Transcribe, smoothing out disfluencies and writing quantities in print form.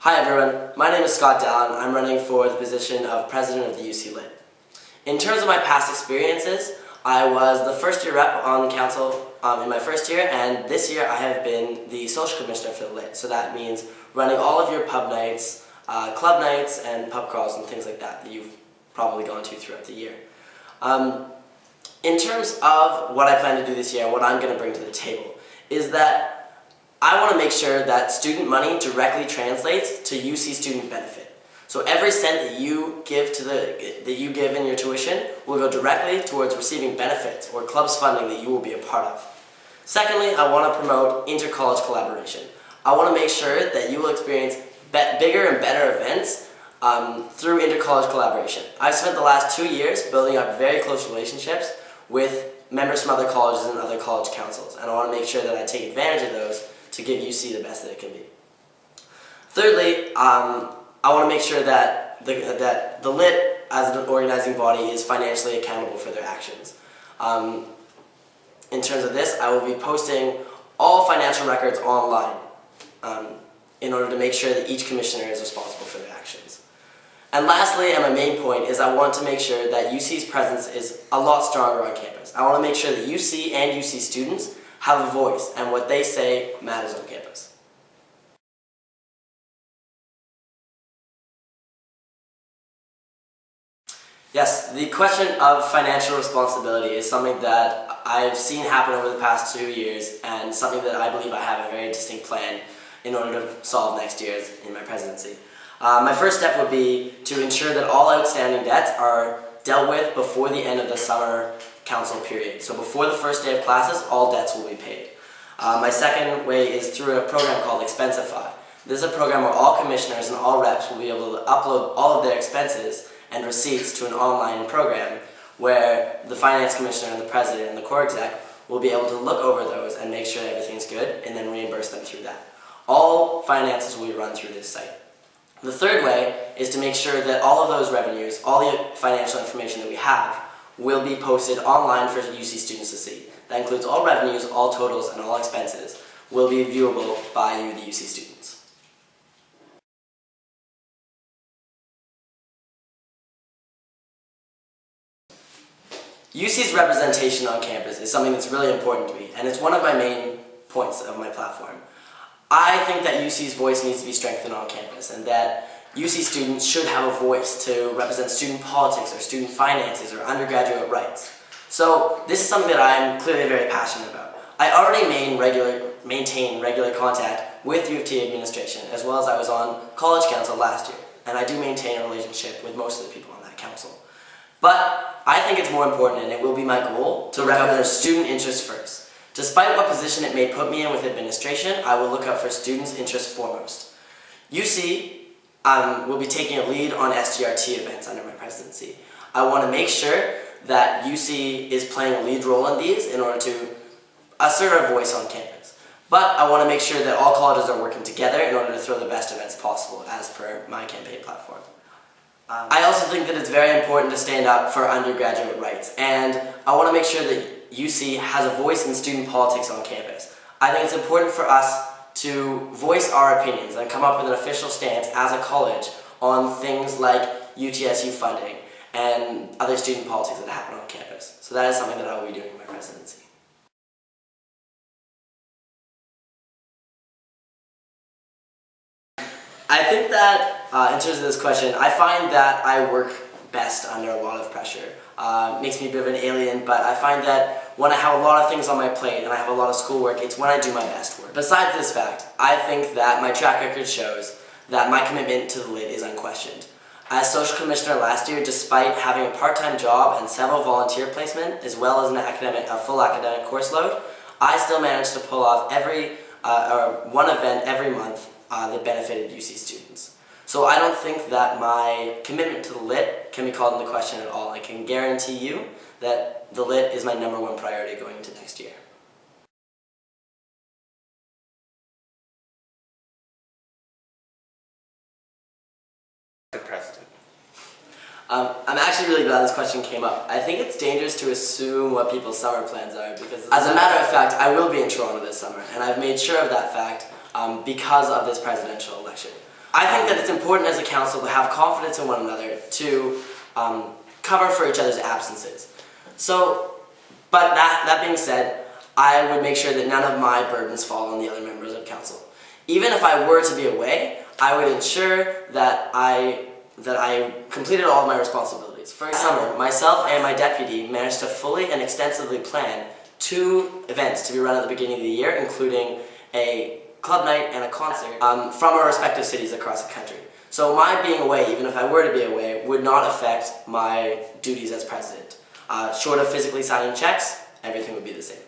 Hi everyone, my name is Scott Dallen. I'm running for the position of President of the UC Lit. In terms of my past experiences, I was the first year rep on council in my first year, and this year I have been the social commissioner for the Lit. So that means running all of your pub nights, club nights, and pub crawls and things like that you've probably gone to throughout the year. In terms of what I plan to do this year, what I'm going to bring to the table is that I want to make sure that student money directly translates to UC student benefit. So every cent that you give in your tuition will go directly towards receiving benefits or clubs funding that you will be a part of. Secondly, I want to promote inter-college collaboration. I want to make sure that you will experience bigger and better events through inter-college collaboration. I've spent the last 2 years building up very close relationships with members from other colleges and other college councils, and I want to make sure that I take advantage of those to give UC the best that it can be. Thirdly, I want to make sure that the Lit as an organizing body is financially accountable for their actions. In terms of this, I will be posting all financial records online in order to make sure that each commissioner is responsible for their actions. And lastly, and my main point, is I want to make sure that UC's presence is a lot stronger on campus. I want to make sure that UC and UC students have a voice, and what they say matters on campus. Yes, the question of financial responsibility is something that I've seen happen over the past 2 years, and something that I believe I have a very distinct plan in order to solve next year in my presidency. My first step would be to ensure that all outstanding debts are dealt with before the end of the summer council period. So before the first day of classes, all debts will be paid. My second way is through a program called Expensify. This is a program where all commissioners and all reps will be able to upload all of their expenses and receipts to an online program where the finance commissioner and the president and the core exec will be able to look over those and make sure everything's good and then reimburse them through that. All finances will be run through this site. The third way is to make sure that all of those revenues, all the financial information that we have, will be posted online for UC students to see. That includes all revenues, all totals, and all expenses will be viewable by you, the UC students. UC's representation on campus is something that's really important to me, and it's one of my main points of my platform. I think that UC's voice needs to be strengthened on campus, and that UC students should have a voice to represent student politics or student finances or undergraduate rights. So this is something that I'm clearly very passionate about. I already maintain regular contact with U of T administration, as well as I was on college council last year, and I do maintain a relationship with most of the people on that council. But I think it's more important, and it will be my goal, to represent student interests first. Despite what position it may put me in with administration, I will look out for students' interests foremost. UC will be taking a lead on SGRT events under my presidency. I want to make sure that UC is playing a lead role in these in order to assert our voice on campus. But I want to make sure that all colleges are working together in order to throw the best events possible as per my campaign platform. I also think that it's very important to stand up for undergraduate rights, and I want to make sure that UC has a voice in student politics on campus. I think it's important for us to voice our opinions and come up with an official stance as a college on things like UTSU funding and other student politics that happen on campus. So that is something that I will be doing in my presidency. I think that in terms of this question, I find that I work best under a lot of pressure. Makes me a bit of an alien, but I find that when I have a lot of things on my plate and I have a lot of schoolwork, it's when I do my best work. Besides this fact, I think that my track record shows that my commitment to the Lit is unquestioned. As social commissioner last year, despite having a part-time job and several volunteer placements, as well as a full academic course load, I still managed to pull off one event every month that benefited UC students. So I don't think that my commitment to the Lit can be called into question at all. I can guarantee you that the Lit is my #1 priority going into next year. The president. I'm actually really glad this question came up. I think it's dangerous to assume what people's summer plans are because, as a matter of fact, I will be in Toronto this summer, and I've made sure of that fact because of this presidential election. I think that it's important as a council to have confidence in one another to cover for each other's absences. So, but that being said, I would make sure that none of my burdens fall on the other members of council. Even if I were to be away, I would ensure that I completed all of my responsibilities. For summer, myself and my deputy managed to fully and extensively plan 2 events to be run at the beginning of the year, including a club night and a concert from our respective cities across the country. So my being away, even if I were to be away, would not affect my duties as president. Short of physically signing checks, everything would be the same.